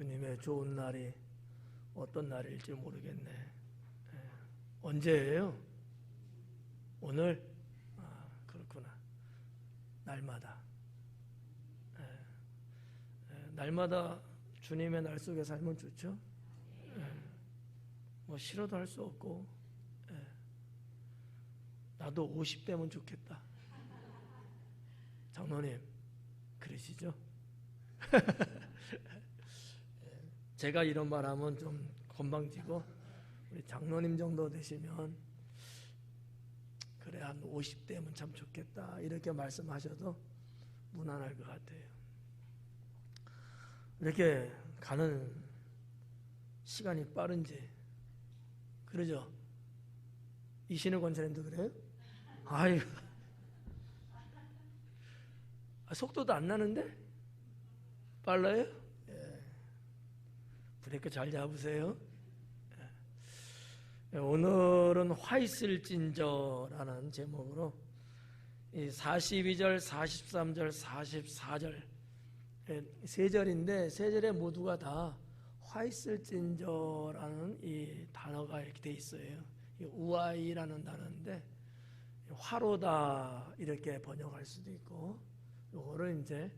주님의 좋은 날이 어떤 날일지 모르겠네. 언제예요? 오늘? 그렇구나. 날마다. 날마다 주님의 날 속에 살면 좋죠. 뭐 싫어도 할 수 없고. 나도 50대면 좋겠다. 장로님 그러시죠? 제가 이런 말하면 좀 건방지고 우리 장로님 정도 되시면 그래 한 50대면 참 좋겠다 이렇게 말씀하셔도 무난할 것 같아요. 이렇게 가는 시간이 빠른지 그러죠? 이신우 권사님도 그래요? 아유, 속도도 안 나는데? 빨라요? 브레이크 잘 잡으세요. 오늘은 화 있을진저라는 제목으로 이 42절, 43절, 44절 세 절인데 세 절에 모두가 다 화 있을진저라는 이 단어가 이렇게 돼 있어요. 우아이라는 단어인데 화로다 이렇게 번역할 수도 있고 요거를 이제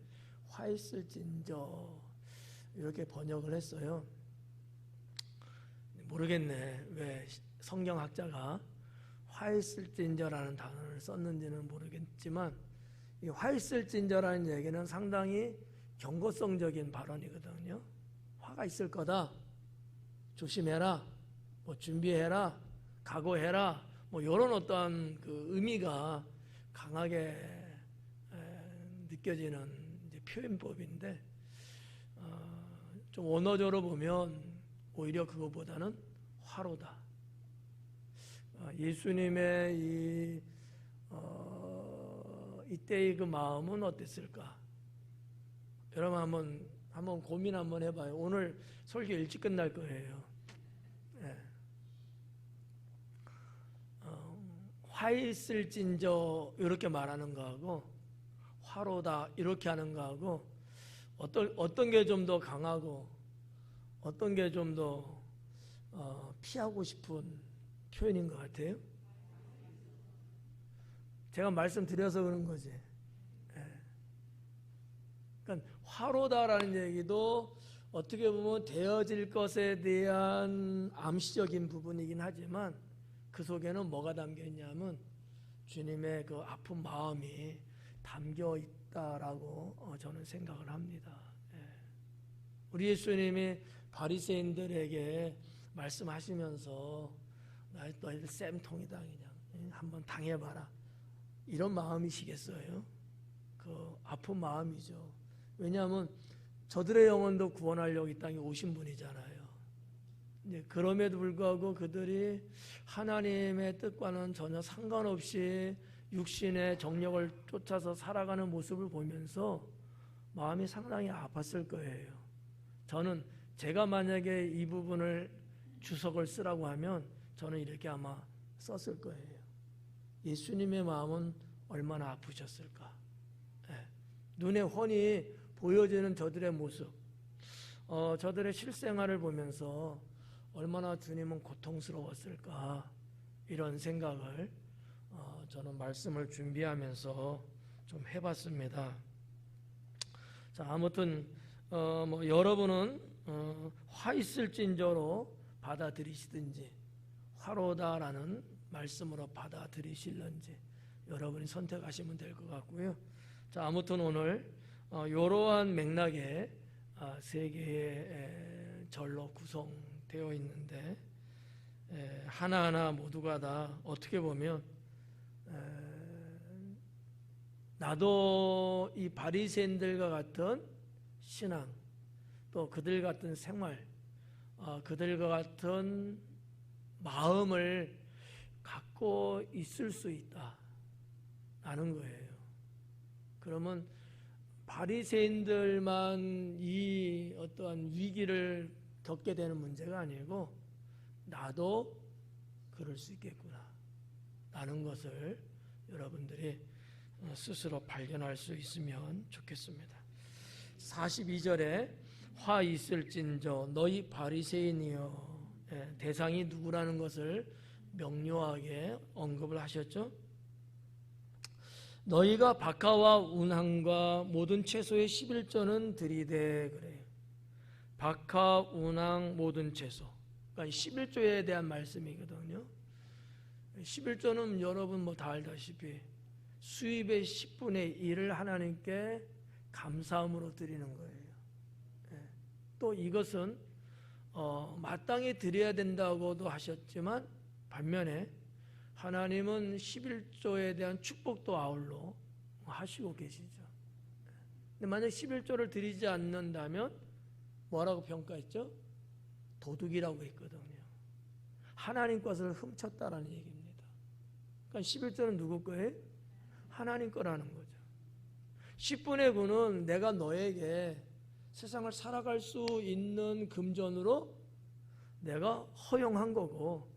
화 있을진저 이렇게 번역을 했어요. 모르겠네 왜 성경학자가 화 있을진저라는 단어를 썼는지는 모르겠지만 이 화 있을진저라는 얘기는 상당히 경고성적인 발언이거든요. 화가 있을 거다. 조심해라. 뭐 준비해라. 각오해라. 뭐 이런 어떤 그 의미가 강하게 느껴지는 이제 표현법인데 좀 원어적으로 보면 오히려 그거보다는 화로다. 예수님의 이때의 그 마음은 어땠을까? 여러분 한번 고민 한번 해봐요. 오늘 설교 일찍 끝날 거예요. 화 있을진저 이렇게 말하는 거하고 화로다 이렇게 하는 거하고 어떤 게 좀 더 강하고 어떤 게 좀 더 피하고 싶은 표현인 것 같아요. 제가 말씀드려서 그런 거지. 그러니까 화로다라는 얘기도 어떻게 보면 되어질 것에 대한 암시적인 부분이긴 하지만 그 속에는 뭐가 담겨 있냐면 주님의 그 아픈 마음이 담겨 있다라고 저는 생각을 합니다. 우리 예수님이 바리새인들에게 말씀하시면서 너희들 쌤통이다 그냥 한번 당해봐라 이런 마음이시겠어요? 그 아픈 마음이죠. 왜냐하면 저들의 영혼도 구원하려고 이 땅에 오신 분이잖아요. 그럼에도 불구하고 그들이 하나님의 뜻과는 전혀 상관없이 육신의 정력을 쫓아서 살아가는 모습을 보면서 마음이 상당히 아팠을 거예요. 저는 제가 만약에 이 부분을 주석을 쓰라고 하면 저는 이렇게 아마 썼을 거예요. 예수님의 마음은 얼마나 아프셨을까? 눈에 훤히 보여지는 저들의 모습, 저들의 실생활을 보면서 얼마나 주님은 고통스러웠을까 이런 생각을 저는 말씀을 준비하면서 좀 해봤습니다. 자, 아무튼 뭐 여러분은 화 있을진저로 받아들이시든지 화로다라는 말씀으로 받아들이실런지 여러분이 선택하시면 될 것 같고요. 자, 아무튼 오늘 이러한 맥락에 세 개의 절로 구성되어 있는데 하나하나 모두가 다 어떻게 보면 나도 이 바리새인들과 같은 신앙 또 그들 같은 생활 그들과 같은 마음을 갖고 있을 수 있다라는 거예요. 그러면 바리새인들만 이 어떠한 위기를 겪게 되는 문제가 아니고 나도 그럴 수 있겠구나 라는 것을 여러분들이 스스로 발견할 수 있으면 좋겠습니다. 42절에 화 있을진저 너희 바리새인이여. 대상이 누구라는 것을 명료하게 언급을 하셨죠. 너희가 박하와 운항과 모든 채소의 11조는 드리되 그래요. 박하, 운항, 모든 채소. 그러니까 11조에 대한 말씀이거든요. 11조는 여러분 뭐 다 알다시피 수입의 10분의 1을 하나님께 감사함으로 드리는 거예요. 또 이것은 마땅히 드려야 된다고도 하셨지만 반면에 하나님은 11조에 대한 축복도 아울러 하시고 계시죠. 근데 만약 11조를 드리지 않는다면 뭐라고 평가했죠? 도둑이라고 했거든요. 하나님 것을 훔쳤다라는 얘기입니다. 그러니까 11조는 누구 거예요? 하나님 거라는 거죠. 10분의 9는 내가 너에게 세상을 살아갈 수 있는 금전으로 내가 허용한 거고,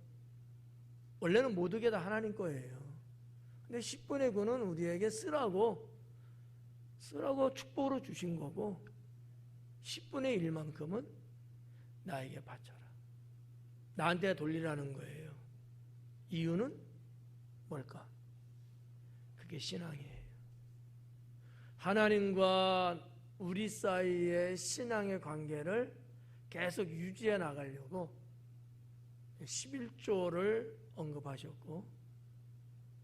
원래는 모든 게 다 하나님 거예요. 근데 10분의 9는 우리에게 쓰라고 축복으로 주신 거고, 10분의 1만큼은 나에게 바쳐라. 나한테 돌리라는 거예요. 이유는 뭘까? 그게 신앙이에요. 하나님과 우리 사이의 신앙의 관계를 계속 유지해 나가려고 11조를 언급하셨고,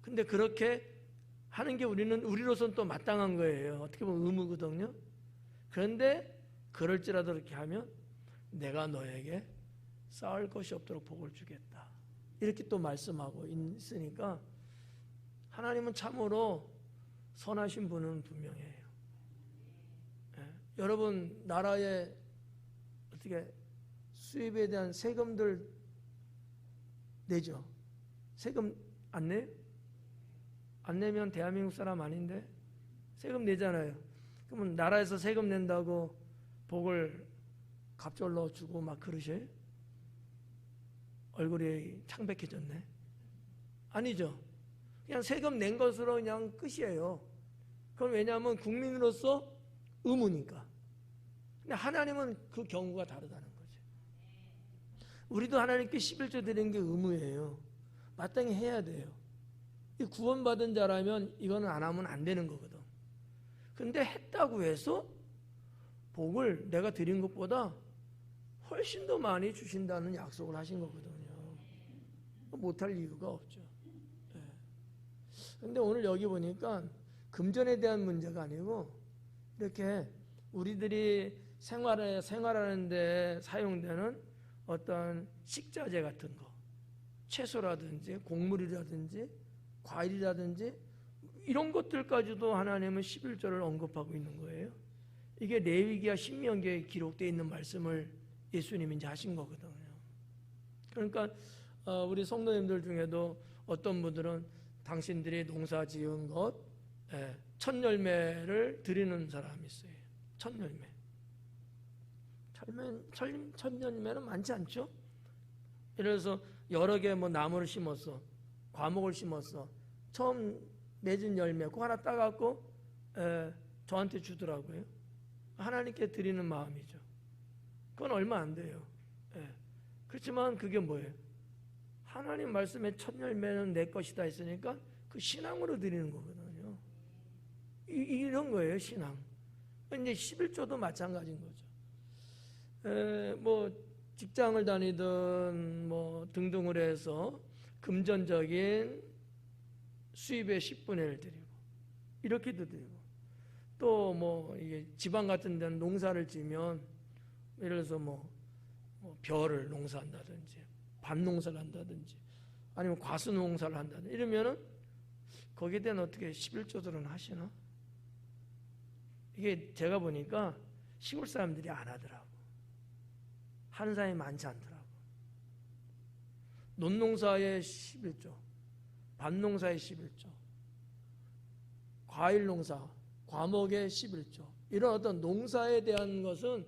근데 그렇게 하는 게 우리로서는 또 마땅한 거예요. 어떻게 보면 의무거든요. 그런데 그럴지라도 그렇게 하면 내가 너에게 쌓을 것이 없도록 복을 주겠다. 이렇게 또 말씀하고 있으니까 하나님은 참으로 선하신 분은 분명해요. 여러분 나라의 어떻게 수입에 대한 세금들 내죠? 세금 안 내요? 안 내면 대한민국 사람 아닌데 세금 내잖아요. 그러면 나라에서 세금 낸다고 복을 갑절로 주고 막 그러셔요? 얼굴이 창백해졌네. 아니죠. 그냥 세금 낸 것으로 그냥 끝이에요. 그건 왜냐하면 국민으로서 의무니까. 근데 하나님은 그 경우가 다르다는 거죠. 우리도 하나님께 11조 드리는 게 의무예요. 마땅히 해야 돼요. 구원받은 자라면 이거는 안 하면 안 되는 거거든. 근데 했다고 해서 복을 내가 드린 것보다 훨씬 더 많이 주신다는 약속을 하신 거거든요. 못할 이유가 없죠. 근데 오늘 여기 보니까 금전에 대한 문제가 아니고 이렇게 우리들이 생활하는데 사용되는 어떤 식자재 같은 거, 채소라든지 곡물이라든지 과일이라든지 이런 것들까지도 하나님은 11조를 언급하고 있는 거예요. 이게 레위기와 신명기에 기록되어 있는 말씀을 예수님이 이제 하신 거거든요. 그러니까 우리 성도님들 중에도 어떤 분들은 당신들이 농사 지은 것 첫 열매를 드리는 사람이 있어요. 첫 열매. 첫 열매는 많지 않죠? 예를 들어서 여러 개 뭐 나무를 심었어. 과목을 심었어. 처음 맺은 열매 그거 하나 따갖고 저한테 주더라고요. 하나님께 드리는 마음이죠. 그건 얼마 안 돼요. 그렇지만 그게 뭐예요? 하나님 말씀의 첫 열매는 내 것이다 했으니까 그 신앙으로 드리는 거거든요. 이런 거예요, 신앙. 이제 11조도 마찬가지인 거죠. 뭐 직장을 다니든 뭐 등등을 해서 금전적인 수입의 10분의 1 드리고 이렇게도 드리고, 또 뭐 이게 지방 같은 데는 농사를 지면 예를 들어서 뭐 벼를 농사한다든지 밭 농사를 한다든지 아니면 과수 농사를 한다든지 이러면은 거기에 대한 어떻게 11조들은 하시나? 이게 제가 보니까 시골 사람들이 안 하더라고. 하는 사람이 많지 않더라고. 논농사에 11조, 밭농사에 11조, 과일농사, 과목에 11조, 이런 어떤 농사에 대한 것은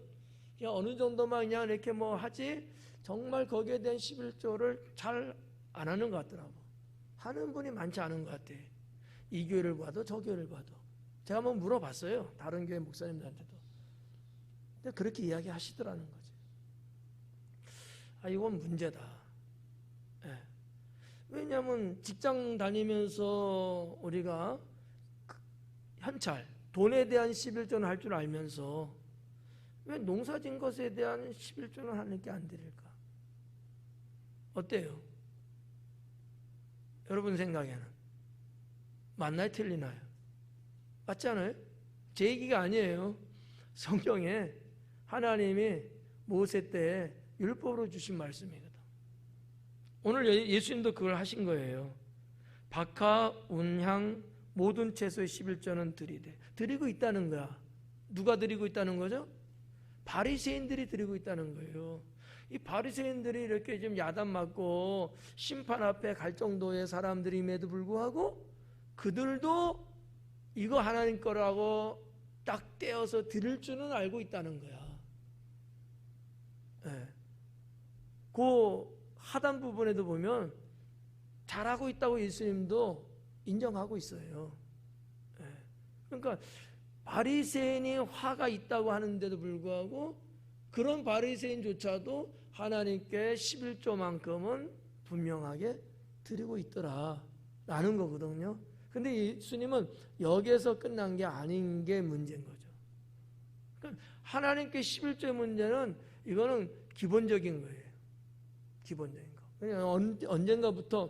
그냥 어느 정도만 그냥 이렇게 뭐 하지 정말 거기에 대한 11조를 잘 안 하는 것 같더라고. 하는 분이 많지 않은 것 같아. 이 교회를 봐도 저 교회를 봐도. 제가 한번 물어봤어요. 다른 교회 목사님들한테도. 근데 그렇게 이야기하시더라는 거지. 이건 문제다. 예. 왜냐하면 직장 다니면서 우리가 현찰, 돈에 대한 11조는 할 줄 알면서 왜 농사진 것에 대한 11조는 하나님께 안 드릴까? 어때요? 여러분 생각에는 맞나요? 틀리나요? 맞지 않아요? 제 얘기가 아니에요. 성경에 하나님이 모세 때 율법으로 주신 말씀이거든. 오늘 예수님도 그걸 하신 거예요. 박하, 운향, 모든 채소의 11조는 드리되. 드리고 있다는 거야. 누가 드리고 있다는 거죠? 바리새인들이 드리고 있다는 거예요. 이 바리새인들이 이렇게 좀 야단 맞고 심판 앞에 갈 정도의 사람들임에도 불구하고 그들도 이거 하나님 거라고 딱 떼어서 드릴 줄은 알고 있다는 거야. 네. 그 하단 부분에도 보면 잘하고 있다고 예수님도 인정하고 있어요. 네. 그러니까 바리새인이 화가 있다고 하는데도 불구하고 그런 바리새인조차도 하나님께 11조만큼은 분명하게 드리고 있더라라는 거거든요. 근데 예수님은 여기에서 끝난 게 아닌 게 문제인 거죠. 그러니까 하나님께 11조의 문제는 이거는 기본적인 거예요. 기본적인 거. 그냥 언젠가부터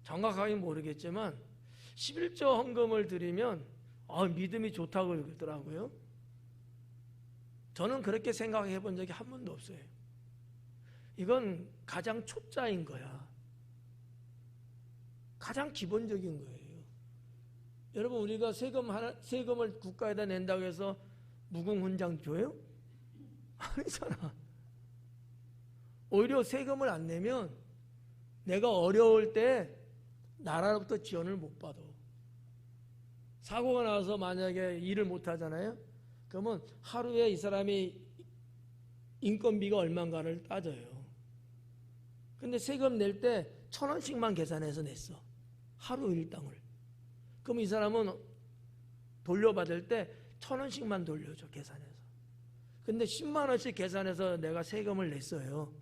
정확하게 모르겠지만 11조 헌금을 드리면 믿음이 좋다고 그러더라고요. 저는 그렇게 생각해 본 적이 한 번도 없어요. 이건 가장 초짜인 거야. 가장 기본적인 거예요. 여러분 우리가 세금을 국가에다 낸다고 해서 무궁훈장 줘요? 아니잖아. 오히려 세금을 안 내면 내가 어려울 때 나라로부터 지원을 못 받아. 사고가 나서 만약에 일을 못 하잖아요. 그러면 하루에 이 사람이 인건비가 얼마인가를 따져요. 근데 세금 낼 때 1,000원씩만 계산해서 냈어. 하루 일당을. 그럼 이 사람은 돌려받을 때 1,000원씩만 돌려줘, 계산해서. 근데 10만 원씩 계산해서 내가 세금을 냈어요.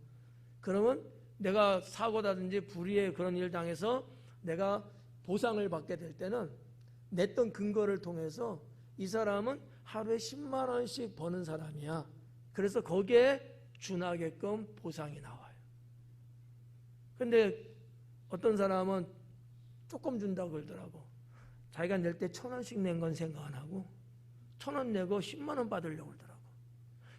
그러면 내가 사고다든지 불의의 그런 일 당해서 내가 보상을 받게 될 때는 냈던 근거를 통해서 이 사람은 하루에 10만 원씩 버는 사람이야. 그래서 거기에 준하게끔 보상이 나와요. 근데 어떤 사람은 조금 준다고 그러더라고. 자기가 낼 때 1,000원씩 낸 건 생각 안 하고 1,000원 내고 10만 원 받으려고 그러더라고.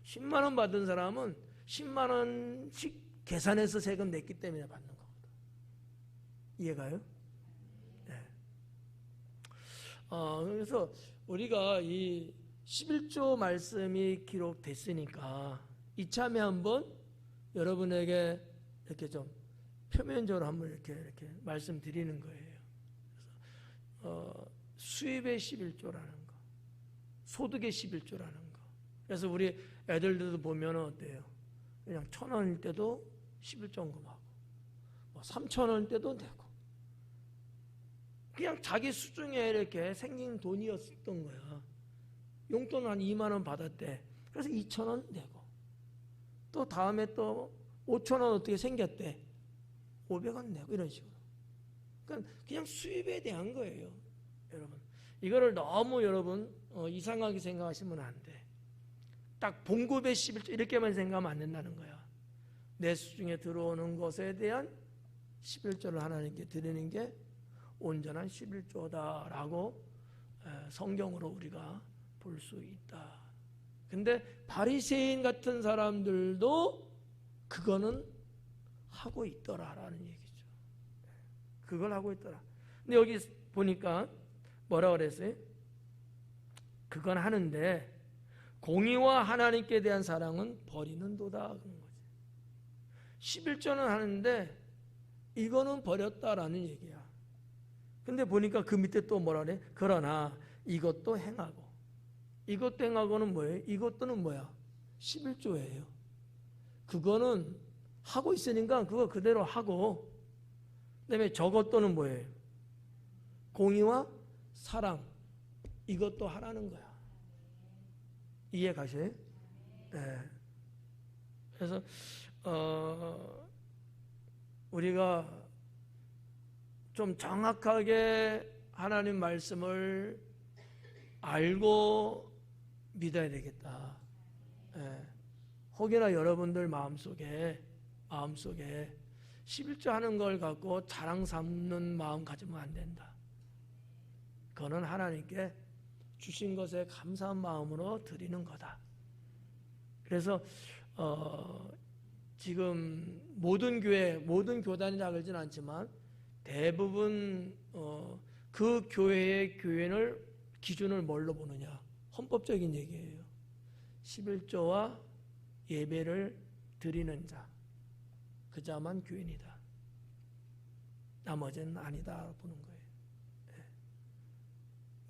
10만 원 받은 사람은 10만 원씩 계산해서 세금 냈기 때문에 받는 거거든. 이해가요? 네. 그래서 우리가 이 11조 말씀이 기록됐으니까 이참에 한번 여러분에게 이렇게 좀 표면적으로 한번 이렇게 말씀드리는 거예요. 그래서 수입의 11조라는 거, 소득의 11조라는 거. 그래서 우리 애들도 보면 어때요? 그냥 1,000원일 때도 11조금하고, 3,000원일 때도 내고, 그냥 자기 수중에 이렇게 생긴 돈이었던 거야. 용돈 한 2만 원 받았대. 그래서 2,000원 내고, 또 다음에 또 5,000원 어떻게 생겼대. 500원 내고 이런 식으로. 그러니까 그냥 수입에 대한 거예요, 여러분. 이거를 너무 여러분 이상하게 생각하시면 안 돼. 딱 봉급의 11조 이렇게만 생각하면 안 된다는 거야. 내 수중에 들어오는 것에 대한 11조를 하나님께 드리는 게 온전한 11조다라고 성경으로 우리가 볼 수 있다. 근데 바리새인 같은 사람들도 그거는 하고 있더라라는 얘기죠. 그걸 하고 있더라. 근데 여기 보니까 뭐라 그랬어요? 그건 하는데 공의와 하나님께 대한 사랑은 버리는도다 그런 거지. 11조는 하는데 이거는 버렸다라는 얘기야. 근데 보니까 그 밑에 또 뭐라 그래? 그러나 이것도 행하고. 이것도 행하고는 뭐예요? 이것도는 뭐야? 11조예요. 그거는 하고 있으니까 그거 그대로 하고, 그 다음에 저것도는 뭐예요? 공의와 사랑. 이것도 하라는 거야. 이해 가세요? 네. 그래서 우리가 좀 정확하게 하나님 말씀을 알고 믿어야 되겠다. 예. 혹여나 여러분들 마음속에 11조 하는 걸 갖고 자랑 삼는 마음 가지면 안 된다. 그거는 하나님께 주신 것에 감사한 마음으로 드리는 거다. 그래서 지금 모든 교단이라 그러진 않지만 대부분 그 교회의 교인을 기준을 뭘로 보느냐? 헌법적인 얘기예요. 11조와 예배를 드리는 자, 그 자만 교인이다. 나머지는 아니다 보는 거예요.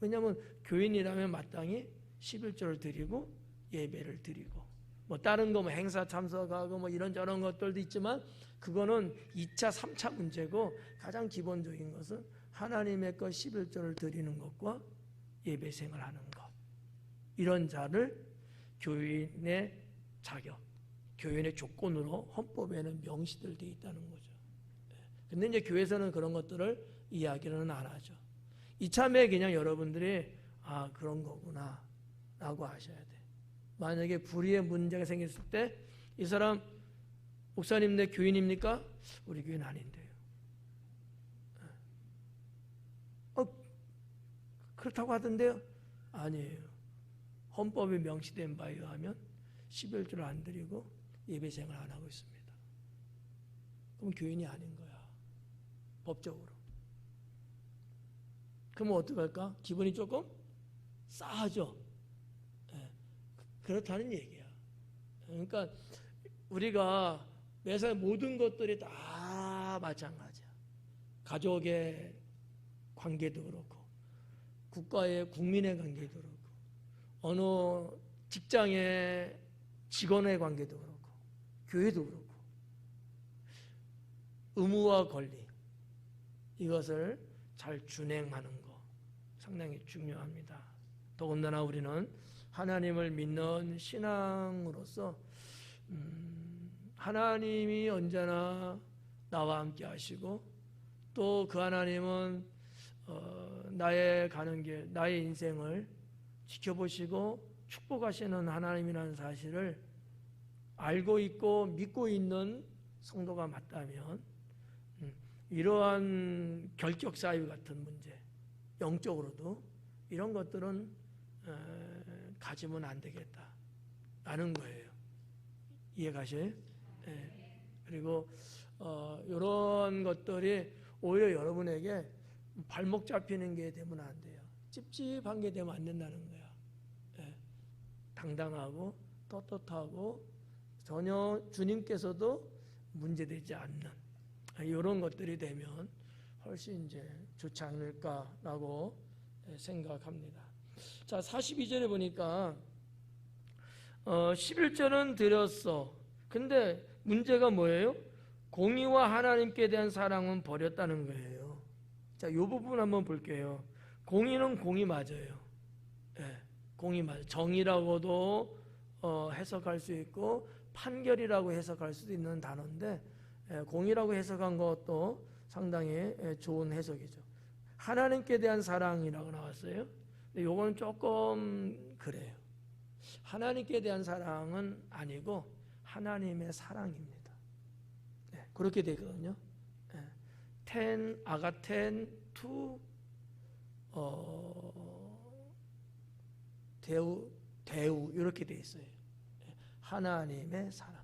왜냐하면 교인이라면 마땅히 11조를 드리고 예배를 드리고 뭐 다른 거 뭐 행사 참석하고 뭐 이런저런 것들도 있지만 그거는 2차, 3차 문제고 가장 기본적인 것은 하나님의 것 11조를 드리는 것과 예배 생활하는 것. 이런 자를 교인의 자격, 교인의 조건으로 헌법에는 명시되어 있다는 거죠. 근데 이제 교회에서는 그런 것들을 이야기는 안 하죠. 이참에 그냥 여러분들이 그런 거구나 라고 하셔야 돼. 만약에 불의의 문제가 생겼을 때 이 사람 목사님 내 교인입니까? 우리 교인 아닌데요. 그렇다고 하던데요? 아니에요. 헌법에 명시된 바에 의하면 11조를 안 드리고 예배 생활 안 하고 있습니다. 그럼 교인이 아닌 거야. 법적으로. 그러면 어떡할까? 기분이 조금 싸하죠. 그렇다는 얘기야. 그러니까 우리가 매사에 모든 것들이 다 마찬가지야. 가족의 관계도 그렇고 국가의 국민의 관계도 그렇고 어느 직장의 직원의 관계도 그렇고 교회도 그렇고 의무와 권리 이것을 잘 준행하는 거 상당히 중요합니다. 더군다나 우리는 하나님을 믿는 신앙으로서 하나님이 언제나 나와 함께 하시고 또 그 하나님은 나의 가는 길, 나의 인생을 지켜보시고 축복하시는 하나님이라는 사실을 알고 있고 믿고 있는 성도가 맞다면 이러한 결격 사유 같은 문제, 영적으로도 이런 것들은 가지면 안 되겠다라는 거예요. 이해가셔요? 네. 그리고 이런 것들이 오히려 여러분에게 발목 잡히는 게 되면 안 돼요. 찝찝한 게 되면 안 된다는 거야. 네. 당당하고 떳떳하고 전혀 주님께서도 문제되지 않는 이런 것들이 되면 훨씬 이제 좋지 않을까라고 생각합니다. 자, 42절에 보니까 11절은 드렸어. 근데 문제가 뭐예요? 공의와 하나님께 대한 사랑은 버렸다는 거예요. 자, 이 부분 한번 볼게요. 공의는 공의 맞아요. 네, 공의 맞아요. 정의라고도 해석할 수 있고 판결이라고 해석할 수도 있는 단어인데 공의라고 해석한 것도 상당히 좋은 해석이죠. 하나님께 대한 사랑이라고 나왔어요. 근데 요거는 조금 그래요. 하나님께 대한 사랑은 아니고 하나님의 사랑입니다. 네, 그렇게 되거든요. 텐 아가텐 투 대우 이렇게 돼 있어요. 하나님의 사랑.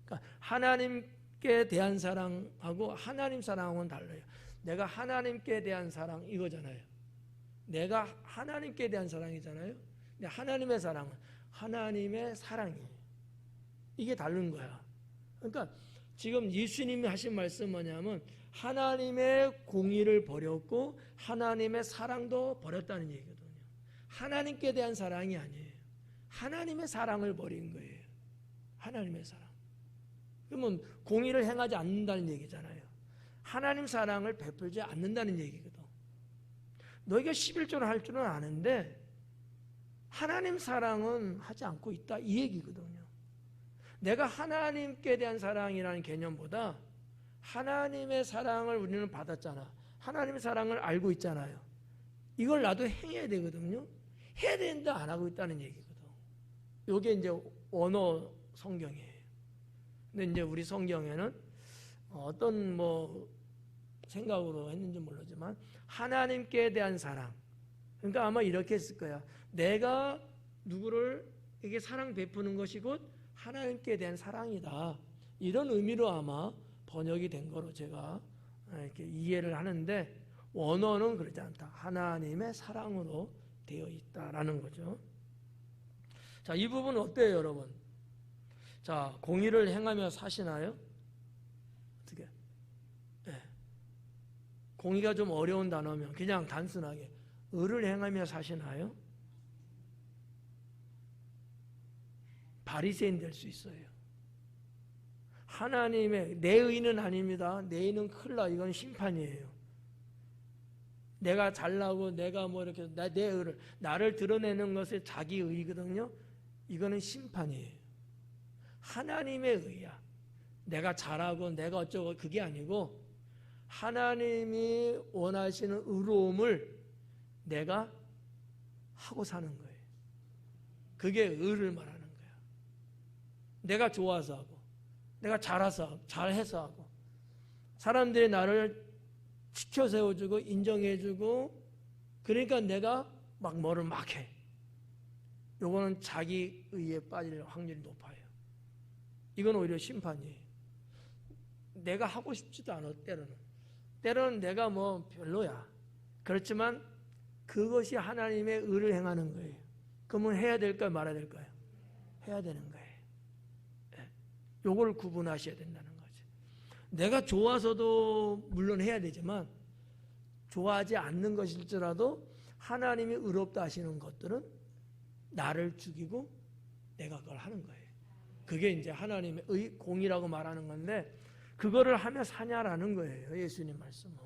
그러니까 하나님께 대한 사랑하고 하나님 사랑은 달라요. 내가 하나님께 대한 사랑 이거잖아요. 내가 하나님께 대한 사랑이잖아요. 근데 하나님의 사랑은 하나님의 사랑이에요. 이게 다른 거야. 그러니까 지금 예수님이 하신 말씀 뭐냐면 하나님의 공의를 버렸고 하나님의 사랑도 버렸다는 얘기거든요. 하나님께 대한 사랑이 아니에요. 하나님의 사랑을 버린 거예요. 하나님의 사랑. 그러면 공의를 행하지 않는다는 얘기잖아요. 하나님 사랑을 베풀지 않는다는 얘기거든. 너희가 11조를 할 줄은 아는데 하나님 사랑은 하지 않고 있다, 이 얘기거든요. 내가 하나님께 대한 사랑이라는 개념보다 하나님의 사랑을 우리는 받았잖아. 하나님의 사랑을 알고 있잖아요. 이걸 나도 행해야 되거든요. 해야 되는데 안 하고 있다는 얘기거든. 이게 이제 원어 성경이에요. 근데 이제 우리 성경에는 어떤 생각으로 했는지 모르지만 하나님께 대한 사랑, 그러니까 아마 이렇게 했을 거야. 내가 누구를 이게 사랑 베푸는 것이 곧 하나님께 대한 사랑이다, 이런 의미로 아마 번역이 된 거로 제가 이렇게 이해를 하는데, 원어는 그렇지 않다. 하나님의 사랑으로 되어 있다라는 거죠. 자, 이 부분 어때요, 여러분? 자, 공의를 행하며 사시나요? 어떻게? 네. 공의가 좀 어려운 단어면 그냥 단순하게 의를 행하며 사시나요? 바리새인 될 수 있어요. 하나님의, 내 의는 아닙니다. 내 의는 큰일 나. 이건 심판이에요. 내가 잘나고 내가 이렇게 내 의를, 나를 드러내는 것이 자기 의거든요. 이거는 심판이에요. 하나님의 의야. 내가 잘하고 내가 어쩌고 그게 아니고 하나님이 원하시는 의로움을 내가 하고 사는 거예요. 그게 의를 말하는 거야. 내가 좋아서 하고, 내가 잘해서 하고, 사람들이 나를 지켜 세워주고 인정해주고, 그러니까 내가 뭐를 막 해. 요거는 자기 의에 빠질 확률이 높아요. 이건 오히려 심판이에요. 내가 하고 싶지도 않아, 때로는 내가 별로야. 그렇지만 그것이 하나님의 의를 행하는 거예요. 그러면 해야 될까요, 말아야 될까요? 해야 되는 거예요. 요걸 구분하셔야 된다는 거죠. 내가 좋아서도 물론 해야 되지만 좋아하지 않는 것일지라도 하나님이 의롭다 하시는 것들은 나를 죽이고 내가 그걸 하는 거예요. 그게 이제 하나님의 공의라고 말하는 건데, 그거를 하며 사냐라는 거예요. 예수님 말씀은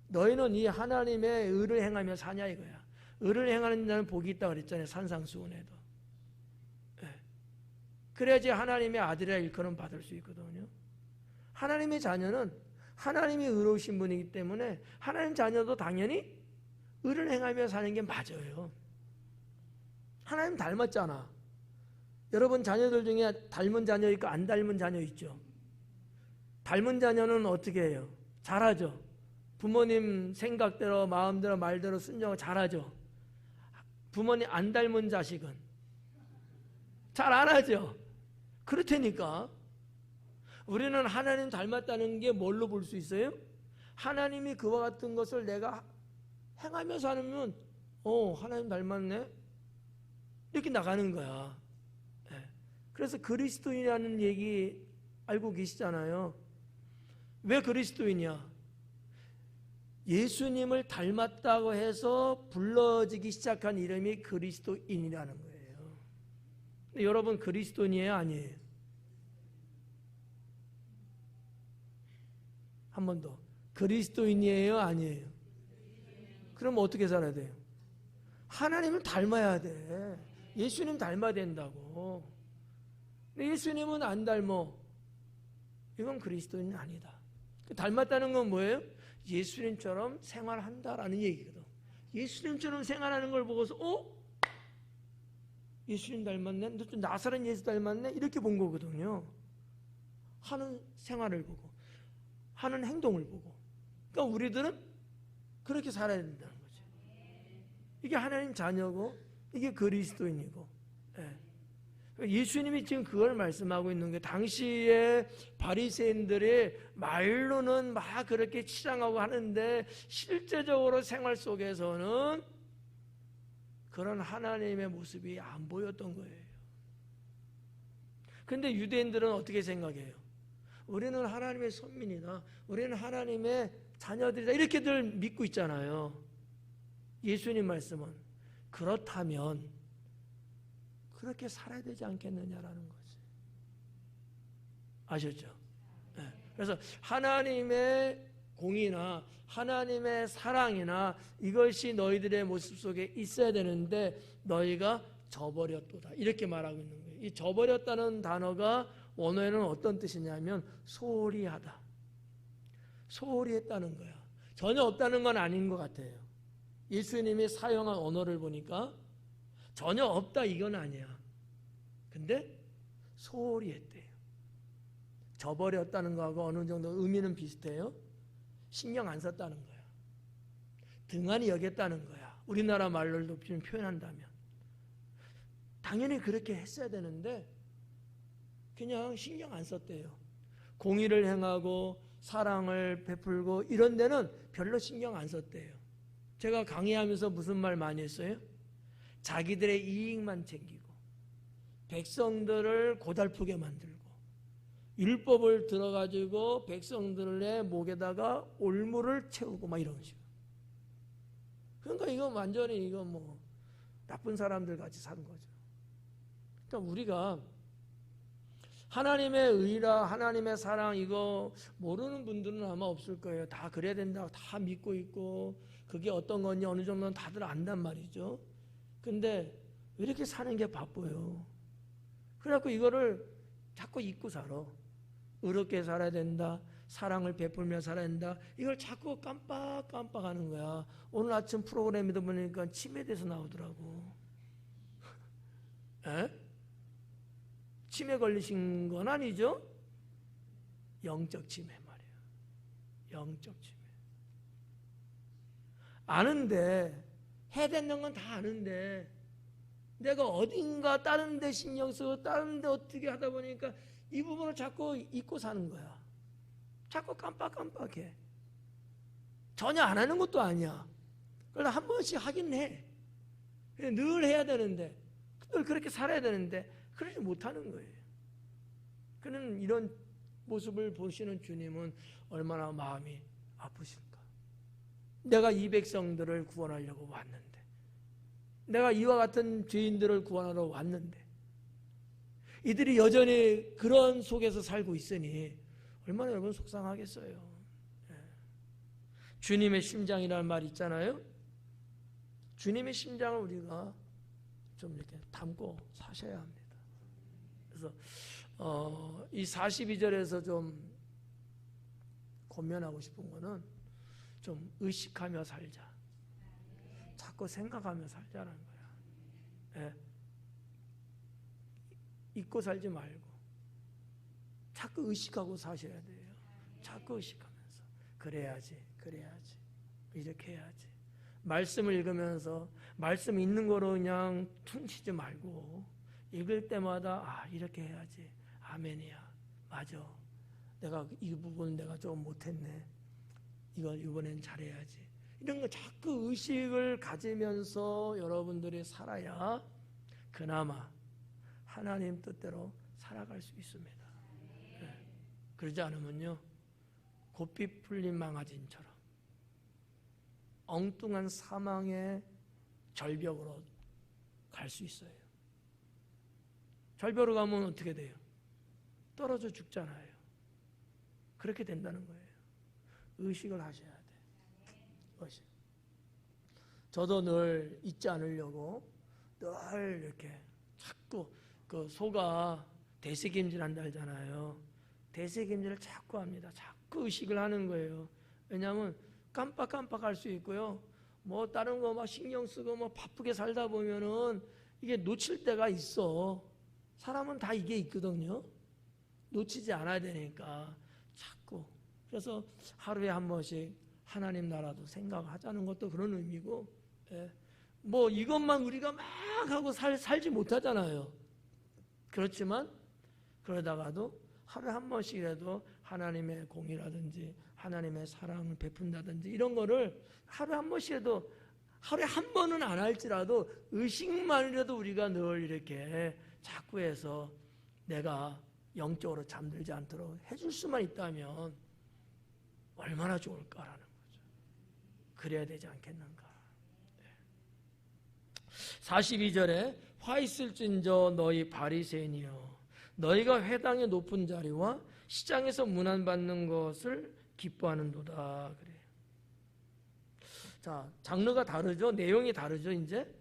너희는 이 하나님의 의를 행하며 사냐 이거야. 의를 행하는 자는 복이 있다 그랬잖아요, 산상수훈에도. 그래야지 하나님의 아들이라 일컬음 받을 수 있거든요. 하나님의 자녀는 하나님이 의로우신 분이기 때문에 하나님 자녀도 당연히 의를 행하며 사는 게 맞아요. 하나님 닮았잖아. 여러분 자녀들 중에 닮은 자녀 있고 안 닮은 자녀 있죠. 닮은 자녀는 어떻게 해요? 잘하죠. 부모님 생각대로 마음대로 말대로 순종을 잘하죠. 부모님 안 닮은 자식은 잘 안 하죠. 그렇다니까 우리는 하나님 닮았다는 게 뭘로 볼 수 있어요? 하나님이 그와 같은 것을 내가 행하며 살면 하나님 닮았네 이렇게 나가는 거야. 그래서 그리스도인이라는 얘기 알고 계시잖아요. 왜 그리스도인이야? 예수님을 닮았다고 해서 불러지기 시작한 이름이 그리스도인이라는 거예요. 근데 여러분 그리스도인이에요, 아니에요? 한 번 더. 그리스도인이에요, 아니에요? 그럼 어떻게 살아야 돼요? 하나님을 닮아야 돼. 예수님 닮아야 된다고. 근데 예수님은 안 닮어. 이건 그리스도인은 아니다. 닮았다는 건 뭐예요? 예수님처럼 생활한다라는 얘기거든. 예수님처럼 생활하는 걸 보고서 예수님 닮았네? 너 좀 나사렛 예수 닮았네? 이렇게 본 거거든요. 하는 생활을 보고 하는 행동을 보고. 그러니까 우리들은 그렇게 살아야 된다는 거죠. 이게 하나님 자녀고 이게 그리스도인이고. 예수님이 지금 그걸 말씀하고 있는 게, 당시에 바리새인들이 말로는 막 그렇게 치장하고 하는데 실제적으로 생활 속에서는 그런 하나님의 모습이 안 보였던 거예요. 그런데 유대인들은 어떻게 생각해요? 우리는 하나님의 선민이다, 우리는 하나님의 자녀들이다, 이렇게들 믿고 있잖아요. 예수님 말씀은 그렇다면 그렇게 살아야 되지 않겠느냐라는 거지. 아셨죠? 그래서 하나님의 공의나 하나님의 사랑이나 이것이 너희들의 모습 속에 있어야 되는데 너희가 저버렸도다. 이렇게 말하고 있는 거예요. 이 저버렸다는 단어가 원어에는 어떤 뜻이냐면 소홀히 하다. 소홀히 했다는 거야. 전혀 없다는 건 아닌 것 같아요. 예수님이 사용한 언어를 보니까 전혀 없다 이건 아니야. 근데 소홀히 했대요. 저버렸다는 거하고 어느 정도 의미는 비슷해요. 신경 안 썼다는 거야. 등한히 여겼다는 거야. 우리나라 말로 표현한다면. 당연히 그렇게 했어야 되는데 그냥 신경 안 썼대요. 공의를 행하고 사랑을 베풀고 이런 데는 별로 신경 안 썼대요. 제가 강의하면서 무슨 말 많이 했어요? 자기들의 이익만 챙기고 백성들을 고달프게 만들고 율법을 들어가지고 백성들의 목에다가 올무를 채우고 막 이런 식으로. 그러니까 이거 완전히 이거 뭐 나쁜 사람들 같이 사는 거죠. 그러니까 우리가 하나님의 의라 하나님의 사랑 이거 모르는 분들은 아마 없을 거예요. 다 그래야 된다고 다 믿고 있고 그게 어떤 건지 어느 정도는 다들 안단 말이죠. 근데 왜 이렇게 사는 게 바빠요? 그래갖고 이거를 자꾸 잊고 살아. 의롭게 살아야 된다. 사랑을 베풀며 살아야 된다. 이걸 자꾸 깜빡하는 거야. 오늘 아침 프로그램에도 보니까 치매에 대해서 나오더라고. 에? 치매 걸리신 건 아니죠? 영적 치매 말이에요. 영적 치매. 아는데 해야 되는 건 다 아는데 내가 어딘가 다른 데 신경 쓰고 다른 데 어떻게 하다 보니까 이 부분을 자꾸 잊고 사는 거야. 자꾸 깜빡해. 전혀 안 하는 것도 아니야. 그러나 한 번씩 하긴 해. 늘 해야 되는데 늘 그렇게 살아야 되는데 그러지 못하는 거예요. 그는 이런 모습을 보시는 주님은 얼마나 마음이 아프실까. 내가 이 백성들을 구원하려고 왔는데 내가 이와 같은 죄인들을 구원하러 왔는데 이들이 여전히 그런 속에서 살고 있으니 얼마나 여러분 속상하겠어요. 주님의 심장이라는 말 있잖아요. 주님의 심장을 우리가 좀 이렇게 담고 사셔야 합니다. 그래서 이 42절에서 좀 권면하고 싶은 거는 좀 의식하며 살자. 자꾸 생각하며 살자는 거야. 예. 잊고 살지 말고 자꾸 의식하고 사셔야 돼요. 자꾸 의식하면서 그래야지 이렇게 해야지. 말씀을 읽으면서 말씀 있는 거로 그냥 퉁치지 말고 읽을 때마다 이렇게 해야지. 아멘이야. 맞아. 내가 이 부분 내가 좀 못했네. 이거 이번엔 잘해야지. 이런 거 자꾸 의식을 가지면서 여러분들이 살아야 그나마 하나님 뜻대로 살아갈 수 있습니다. 네. 그러지 않으면요 고삐 풀린 망아진처럼 엉뚱한 사망의 절벽으로 갈 수 있어요. 절벽으로 가면 어떻게 돼요? 떨어져 죽잖아요. 그렇게 된다는 거예요. 의식을 하셔야 돼. 의식. 저도 늘 잊지 않으려고 늘 이렇게 자꾸 그 소가 대세김질한다 하잖아요. 대세김질을 자꾸 합니다. 자꾸 의식을 하는 거예요. 왜냐하면 깜빡할 수 있고요. 뭐 다른 거 막 신경 쓰고 뭐 바쁘게 살다 보면은 이게 놓칠 때가 있어. 사람은 다 이게 있거든요. 놓치지 않아야 되니까 자꾸. 그래서 하루에 한 번씩 하나님 나라도 생각하자는 것도 그런 의미고, 뭐 이것만 우리가 막 하고 살지 못하잖아요. 그렇지만 그러다가도 하루에 한 번씩이라도 하나님의 공의라든지 하나님의 사랑을 베푼다든지 이런 거를 하루에 한 번씩이라도, 하루에 한 번은 안 할지라도 의식만이라도 우리가 늘 이렇게 자꾸 해서 내가 영적으로 잠들지 않도록 해줄 수만 있다면 얼마나 좋을까라는 거죠. 그래야 되지 않겠는가. 42절에 화 있을진저 너희 바리새인이여 너희가 회당의 높은 자리와 시장에서 문안받는 것을 기뻐하는도다. 그래. 자, 장르가 다르죠. 내용이 다르죠. 이제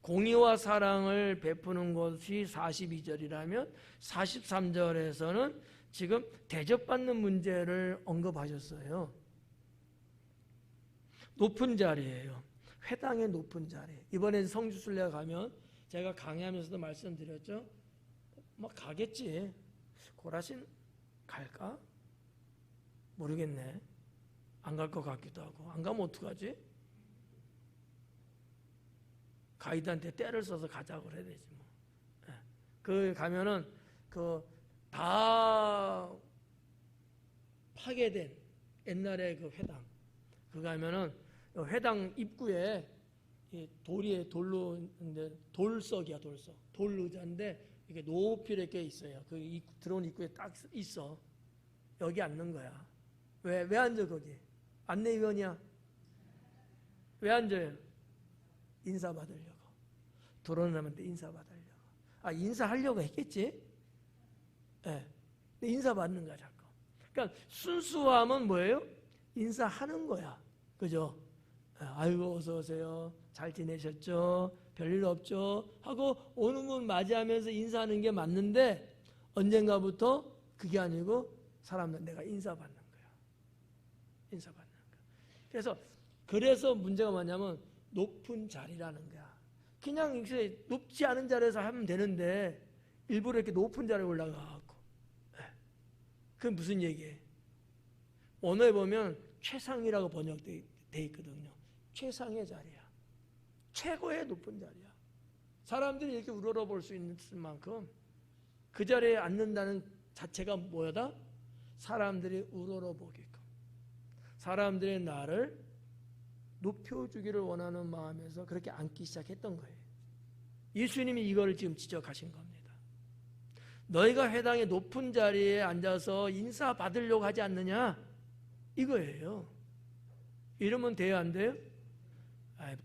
공의와 사랑을 베푸는 것이 42절이라면 43절에서는 지금 대접받는 문제를 언급하셨어요. 높은 자리예요. 회당의 높은 자리. 이번에 성지순례 가면 제가 강의하면서도 말씀드렸죠. 뭐 가겠지. 고라신 갈까? 모르겠네. 안 갈 것 같기도 하고. 안 가면 어떡하지? 가이드한테 때를 써서 가자고 그래야 되지 뭐. 그 가면은 다 파괴된 옛날에 그 회당. 그 가면은 회당 입구에 돌로 돌석이야, 돌석. 돌 의자인데 이게 높이 이렇게 있어요. 그 들어온 입구에 딱 있어. 여기 앉는 거야. 왜 앉아 거기? 안내위원이야. 왜 앉아요? 인사받으려고. 들어오는 사람한테 인사받으려고. 인사하려고 했겠지? 네. 인사받는 거야, 자꾸. 그러니까 순수함은 뭐예요? 인사하는 거야. 그죠? 아이고, 어서 오세요. 잘 지내셨죠? 별일 없죠? 하고 오는 분 맞이하면서 인사하는 게 맞는데 언젠가부터 그게 아니고 사람들 내가 인사받는 거야. 인사받는 거야. 그래서 문제가 뭐냐면 높은 자리라는 거야. 그냥 이렇게 높지 않은 자리에서 하면 되는데 일부러 이렇게 높은 자리에 올라가고. 그게 무슨 얘기예요? 언어에 보면 최상이라고 번역되어 있거든요. 최상의 자리야. 최고의 높은 자리야. 사람들이 이렇게 우러러볼 수 있는 만큼 그 자리에 앉는다는 자체가 뭐다? 사람들이 우러러보게끔. 사람들의 나를 높여주기를 원하는 마음에서 그렇게 앉기 시작했던 거예요. 예수님이 이거를 지금 지적하신 겁니다. 너희가 회당의 높은 자리에 앉아서 인사받으려고 하지 않느냐? 이거예요. 이러면 돼요, 안 돼요?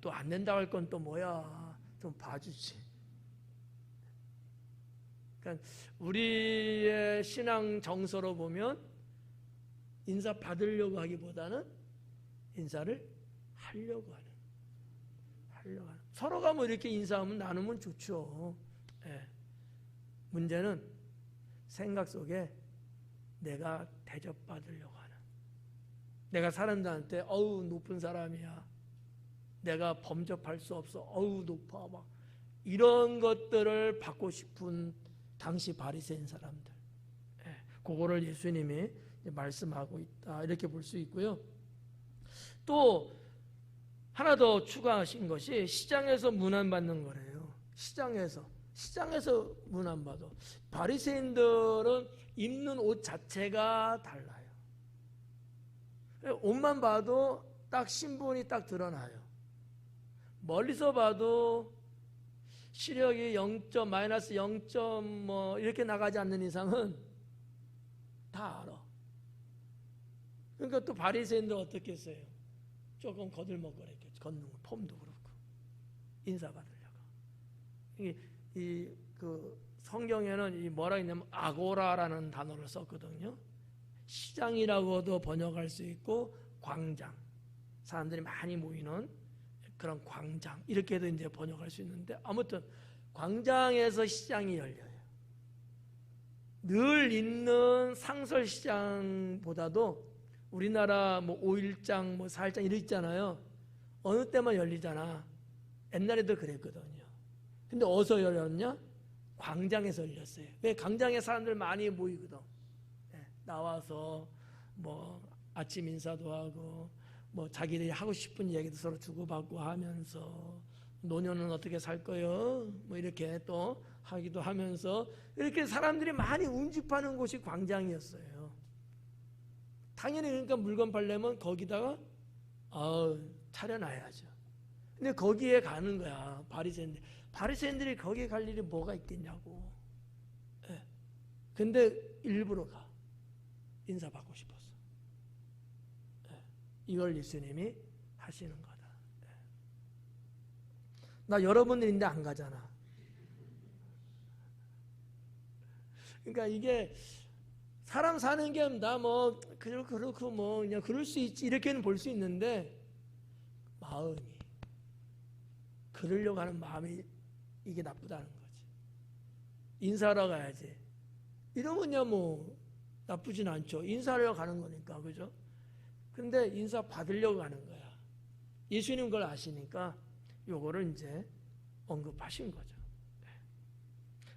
또 안 된다고 할 건 또 뭐야? 좀 봐주지. 그러니까 우리의 신앙 정서로 보면 인사 받으려고 하기보다는 인사를 하려고 하는. 서로가 뭐 이렇게 인사하면 나누면 좋죠. 문제는 생각 속에 내가 대접받으려고 하는. 내가 사람들한테 어우 높은 사람이야. 내가 범접할 수 없어. 어우 높아. 막 이런 것들을 받고 싶은 당시 바리새인 사람들. 그거를 예수님이 말씀하고 있다. 이렇게 볼 수 있고요. 또 하나 더 추가하신 것이 시장에서 문안받는 거래요. 시장에서 문안받아. 바리새인들은 입는 옷 자체가 달라요. 옷만 봐도 딱 신분이 딱 드러나요. 멀리서 봐도 시력이 0점, 마이너스 0점 뭐 이렇게 나가지 않는 이상은 다 알아. 그러니까 또 바리새인들 어떻게 했어요? 조금 거들먹거렸겠죠. 걷는 거, 폼도 그렇고 인사받으려고. 그 성경에는 이 뭐라 있냐면 아고라라는 단어를 썼거든요. 시장이라고도 번역할 수 있고 광장, 사람들이 많이 모이는 그런 광장 이렇게도 이제 번역할 수 있는데 아무튼 광장에서 시장이 열려요. 늘 있는 상설시장보다도 우리나라 뭐 5일장, 뭐 4일장 이런 있잖아요. 어느 때만 열리잖아. 옛날에도 그랬거든요. 근데 어디서 열렸냐? 광장에서 열렸어요. 왜? 광장에 사람들 많이 모이거든. 나와서 뭐 아침 인사도 하고 뭐 자기들이 하고 싶은 얘기도 서로 주고받고 하면서 노년은 어떻게 살 거요? 뭐 이렇게 또 하기도 하면서 이렇게 사람들이 많이 운집하는 곳이 광장이었어요. 당연히 그러니까 물건 팔려면 거기다가 차려놔야죠. 근데 거기에 가는 거야. 바리새인들이 거기에 갈 일이 뭐가 있겠냐고. 근데 일부러 가. 인사받고 싶어서. 이걸 예수님이 하시는 거다. 나 여러분들인데 안 가잖아. 그러니까 이게 사람 사는 게 나 뭐 그렇고 뭐 그냥 그럴 수 있지 이렇게는 볼 수 있는데 마음이 그러려고 하는 마음이 이게 나쁘다는 거지. 인사하러 가야지. 이러면야 뭐 나쁘진 않죠. 인사하러 가는 거니까 그죠? 근데 인사 받으려고 가는 거야. 예수님 그걸 아시니까 요거를 이제 언급하신 거죠.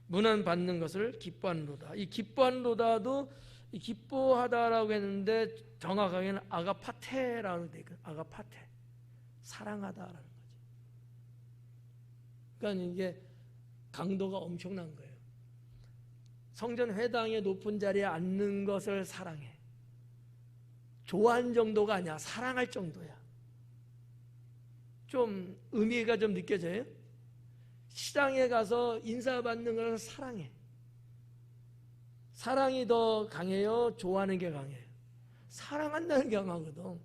문안 받는 것을 기뻐하는도다. 이 기뻐하는도다도 이 기뻐하다라고 했는데 정확하게는 아가파테라고 돼 있거든요. 아가파테. 사랑하다라는 거죠. 그러니까 이게 강도가 엄청난 거예요. 성전 회당의 높은 자리에 앉는 것을 사랑해. 좋아하는 정도가 아니야. 사랑할 정도야. 좀 의미가 좀 느껴져요? 시장에 가서 인사받는 걸 사랑해. 사랑이 더 강해요? 좋아하는 게 강해요? 사랑한다는 게 강하거든.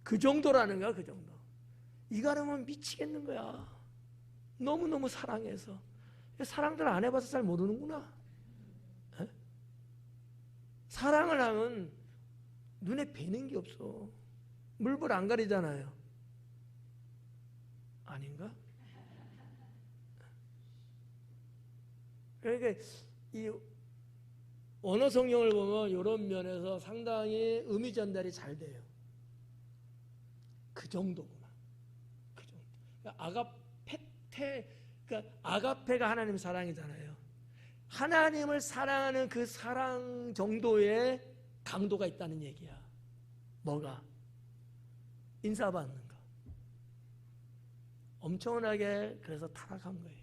그 정도라는 거야, 그 정도. 이거 하면 미치겠는 거야. 너무너무 사랑해서. 사랑들 안 해봐서 잘 모르는구나. 에? 사랑을 하면 눈에 뵈는 게 없어. 물불 안 가리잖아요. 아닌가? 그러니까 이 언어 성경을 보면 이런 면에서 상당히 의미 전달이 잘 돼요. 그 정도구나. 그 정도. 그러니까 그러니까 아가페가 하나님 사랑이잖아요. 하나님을 사랑하는 그 사랑 정도의 강도가 있다는 얘기야. 뭐가? 인사받는 거. 엄청나게 그래서 타락한 거예요.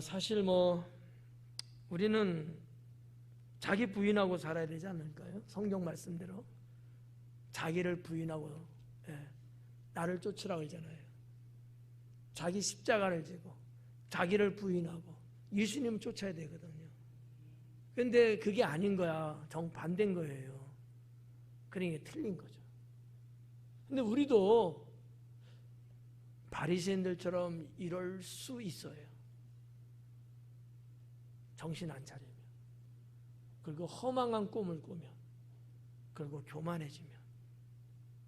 사실 뭐 우리는 자기 부인하고 살아야 되지 않을까요? 성경 말씀대로 자기를 부인하고 나를 쫓으라고 그러잖아요. 자기 십자가를 지고 자기를 부인하고 예수님 쫓아야 되거든요. 그런데 그게 아닌 거야. 정반대인 거예요. 그러니까 틀린 거죠. 근데 우리도 바리새인들처럼 이럴 수 있어요. 정신 안 차리면, 그리고 허망한 꿈을 꾸면, 그리고 교만해지면,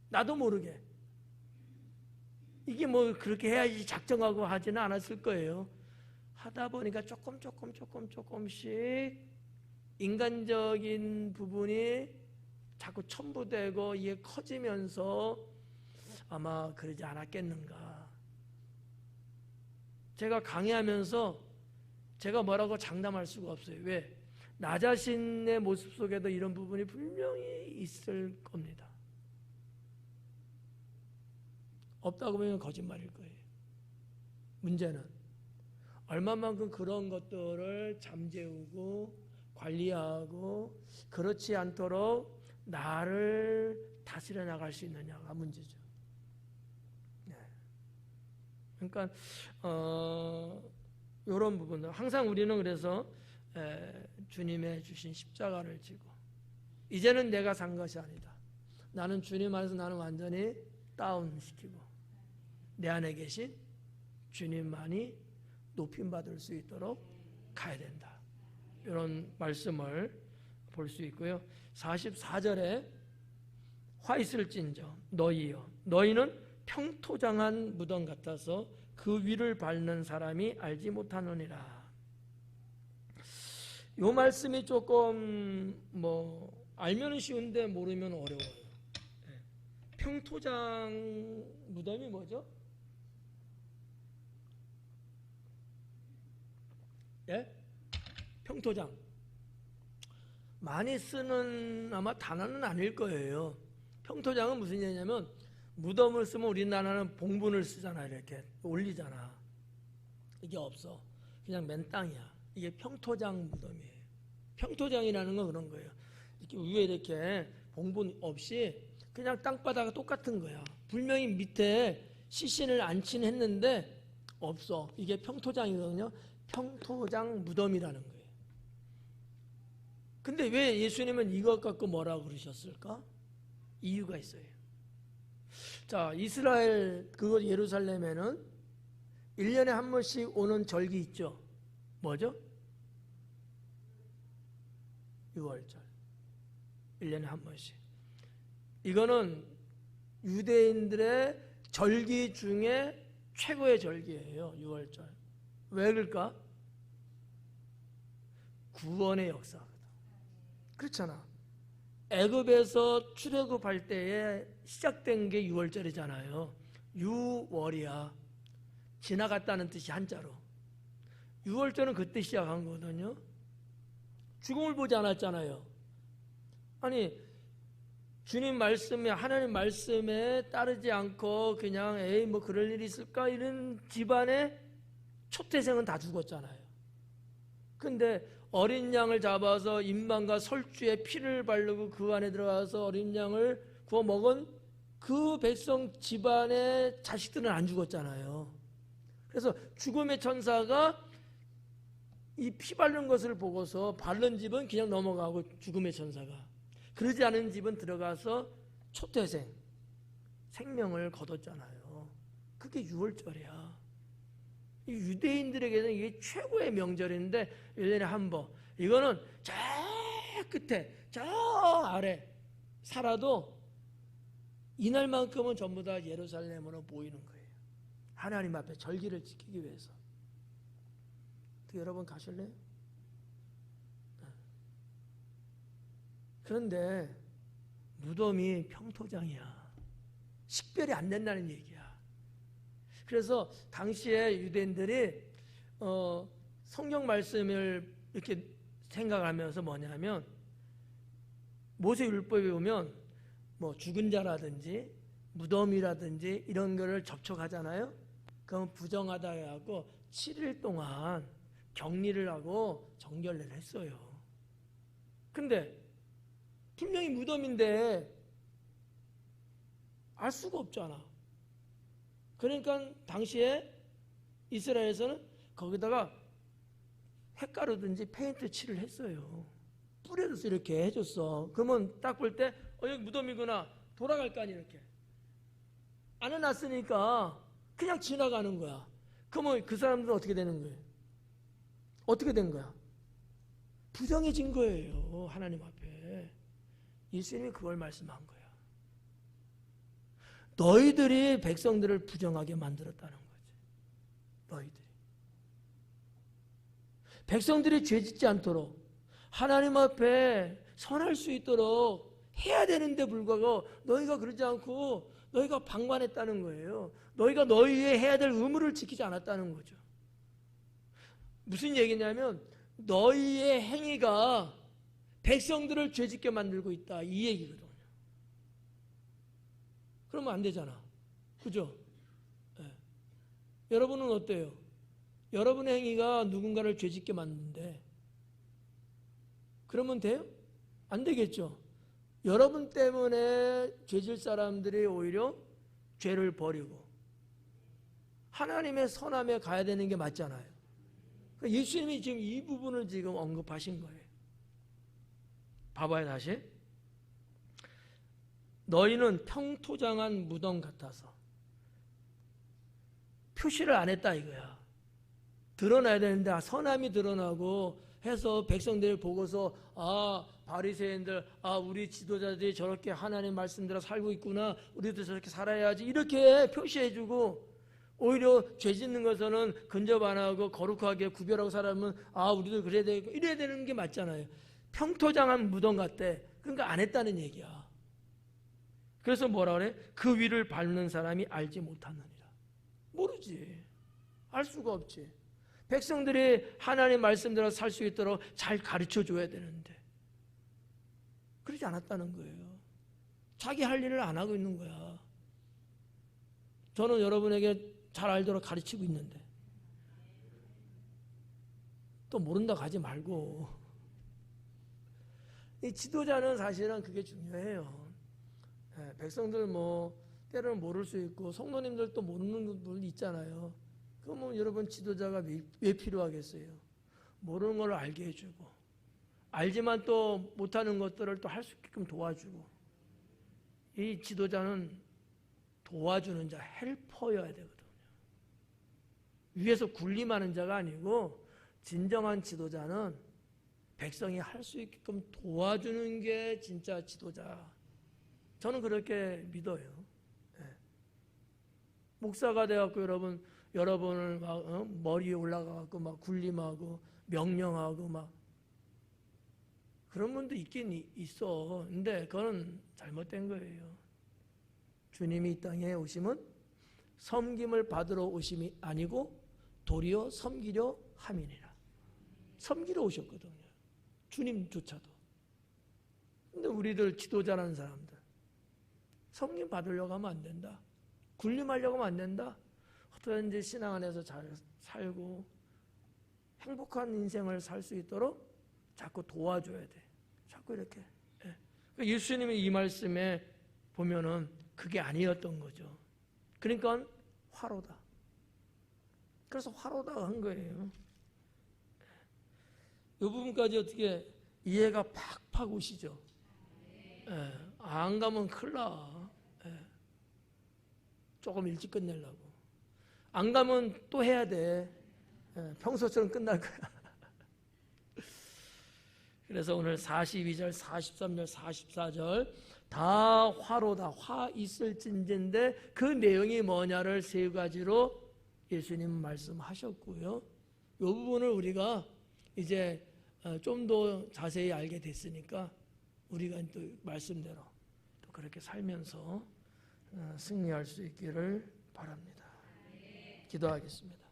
나도 모르게 이게 뭐 그렇게 해야지 작정하고 하지는 않았을 거예요. 하다 보니까 조금씩 인간적인 부분이 자꾸 첨부되고 이게 커지면서 아마 그러지 않았겠는가. 제가 강의하면서 제가 뭐라고 장담할 수가 없어요. 왜? 나 자신의 모습 속에도 이런 부분이 분명히 있을 겁니다. 없다고 보면 거짓말일 거예요. 문제는 얼마만큼 그런 것들을 잠재우고 관리하고 그렇지 않도록 나를 다스려 나갈 수 있느냐가 문제죠. 네. 그러니까 이런 부분들 항상 우리는 그래서 주님의 주신 십자가를 지고 이제는 내가 산 것이 아니다. 나는 주님 안에서 나는 완전히 다운시키고 내 안에 계신 주님만이 높임받을 수 있도록 가야 된다. 이런 말씀을 볼 수 있고요. 44절에 화 있을진저 너희여 너희는 평토장한 무덤 같아서 그 위를 밟는 사람이 알지 못하느니라. 이 말씀이 조금 뭐 알면 쉬운데 모르면 어려워요. 평토장 무덤이 뭐죠? 예? 평토장. 많이 쓰는 아마 단어는 아닐 거예요. 평토장은 무슨 얘기냐면 무덤을 쓰면 우리나라는 봉분을 쓰잖아. 이렇게 올리잖아. 이게 없어. 그냥 맨 땅이야. 이게 평토장 무덤이에요. 평토장이라는 건 그런 거예요. 이렇게 위에 이렇게 봉분 없이 그냥 땅바닥과 똑같은 거야. 분명히 밑에 시신을 안친 했는데 없어. 이게 평토장이거든요. 평토장 무덤이라는 거예요. 근데 왜 예수님은 이것 갖고 뭐라고 그러셨을까? 이유가 있어요. 자, 이스라엘 그곳 예루살렘에는 1년에 한 번씩 오는 절기 있죠. 뭐죠? 유월절. 1년에 한 번씩. 이거는 유대인들의 절기 중에 최고의 절기예요. 유월절. 왜 그럴까? 구원의 역사거든. 그렇잖아. 애굽에서 출애굽할 때에 시작된 게 유월절이잖아요. 유월이야. 지나갔다는 뜻이 한자로. 유월절은 그때 시작한 거거든요. 죽음을 보지 않았잖아요. 아니, 주님 말씀에, 하나님 말씀에 따르지 않고 그냥 에이 뭐 그럴 일이 있을까 이런 집안의 초태생은 다 죽었잖아요. 근데 어린 양을 잡아서 임방과 설주에 피를 바르고 그 안에 들어가서 어린 양을 구워 먹은 그 백성 집안의 자식들은 안 죽었잖아요. 그래서 죽음의 천사가 이 피 바른 것을 보고서 바른 집은 그냥 넘어가고 죽음의 천사가, 그러지 않은 집은 들어가서 초태생, 생명을 거뒀잖아요. 그게 유월절이야. 이 유대인들에게는 이게 최고의 명절인데 1년에 한 번. 이거는 저 끝에, 저 아래 살아도 이날만큼은 전부 다 예루살렘으로 모이는 거예요. 하나님 앞에 절기를 지키기 위해서. 여러분 가실래요? 그런데 무덤이 평토장이야. 식별이 안 된다는 얘기야. 그래서 당시에 유대인들이 성경 말씀을 이렇게 생각하면서 뭐냐면, 모세 율법에 보면 뭐 죽은 자라든지 무덤이라든지 이런 거를 접촉하잖아요. 그럼 부정하다 해갖고 7일 동안 격리를 하고 정결례를 했어요. 근데 분명히 무덤인데 알 수가 없잖아. 그러니까 당시에 이스라엘에서는 거기다가 햇가루든지 페인트 칠을 했어요. 뿌려줘서 이렇게 해줬어. 그러면 딱 볼 때 여기 무덤이구나, 돌아갈 거 아니야. 이렇게 안 해놨으니까 그냥 지나가는 거야. 그러면 그 사람들은 어떻게 되는 거예요? 어떻게 된 거야? 부정해진 거예요. 하나님 앞에. 예수님이 그걸 말씀한 거야. 너희들이 백성들을 부정하게 만들었다는 거지. 너희들이. 백성들이 죄짓지 않도록 하나님 앞에 선할 수 있도록 해야 되는데 불구하고 너희가 그러지 않고 너희가 방관했다는 거예요. 너희가 너희의 해야 될 의무를 지키지 않았다는 거죠. 무슨 얘기냐면 너희의 행위가 백성들을 죄짓게 만들고 있다, 이 얘기거든요. 그러면 안 되잖아. 그죠? 네. 여러분은 어때요? 여러분의 행위가 누군가를 죄짓게 만드는데 그러면 돼요? 안 되겠죠. 여러분 때문에 죄질 사람들이 오히려 죄를 버리고 하나님의 선함에 가야 되는 게 맞잖아요. 예수님이 지금 이 부분을 지금 언급하신 거예요. 봐봐요, 다시. 너희는 평토장한 무덤 같아서. 표시를 안 했다 이거야. 드러나야 되는데 선함이 드러나고 해서 백성들을 보고서 바리새인들, 우리 지도자들이 저렇게 하나님 말씀대로 살고 있구나, 우리도 저렇게 살아야지, 이렇게 표시해주고, 오히려 죄 짓는 것은 근접 안 하고 거룩하게 구별하고 살아면 우리도 그래야 되고 이래야 되는 게 맞잖아요. 평토장한 무덤 같대. 그러니까 안 했다는 얘기야. 그래서 뭐라 그래? 그 위를 밟는 사람이 알지 못하느니라. 모르지. 알 수가 없지. 백성들이 하나님 말씀대로 살 수 있도록 잘 가르쳐 줘야 되는데 그러지 않았다는 거예요. 자기 할 일을 안 하고 있는 거야. 저는 여러분에게 잘 알도록 가르치고 있는데 또 모른다고 하지 말고. 이 지도자는 사실은 그게 중요해요. 백성들 때로는 모를 수 있고 성도님들도 모르는 분들 있잖아요. 그러면 여러분 지도자가 왜 필요하겠어요? 모르는 걸 알게 해주고 알지만 또 못하는 것들을 또 할 수 있게끔 도와주고. 이 지도자는 도와주는 자, 헬퍼여야 되거든요. 위에서 군림하는 자가 아니고 진정한 지도자는 백성이 할 수 있게끔 도와주는 게 진짜 지도자. 저는 그렇게 믿어요. 목사가 돼갖고 여러분을 막 머리에 올라가갖고 막 군림하고 명령하고 막 그런 분도 있긴 있어. 근데 그건 잘못된 거예요. 주님이 이 땅에 오심은 섬김을 받으러 오심이 아니고 도리어 섬기려 함이니라. 섬기러 오셨거든요. 주님조차도. 근데 우리들 지도자라는 사람들 섬김 받으려고 하면 안 된다. 군림하려고 하면 안 된다. 어떻게든지 신앙 안에서 잘 살고 행복한 인생을 살 수 있도록 자꾸 도와줘야 돼. 자꾸 이렇게. 예수님이 이 말씀에 보면은 그게 아니었던 거죠. 그러니까 화로다. 그래서 화로다 한 거예요. 이 부분까지 어떻게 이해가 팍팍 오시죠? 안 가면 큰일 나. 조금 일찍 끝내려고. 안 가면 또 해야 돼. 평소처럼 끝날 거야. 그래서 오늘 42절, 43절, 44절 다 화로다. 화 있을진진데 그 내용이 뭐냐를 세 가지로 예수님 말씀하셨고요. 이 부분을 우리가 이제 좀 더 자세히 알게 됐으니까 우리가 또 말씀대로 또 그렇게 살면서 승리할 수 있기를 바랍니다. 기도하겠습니다.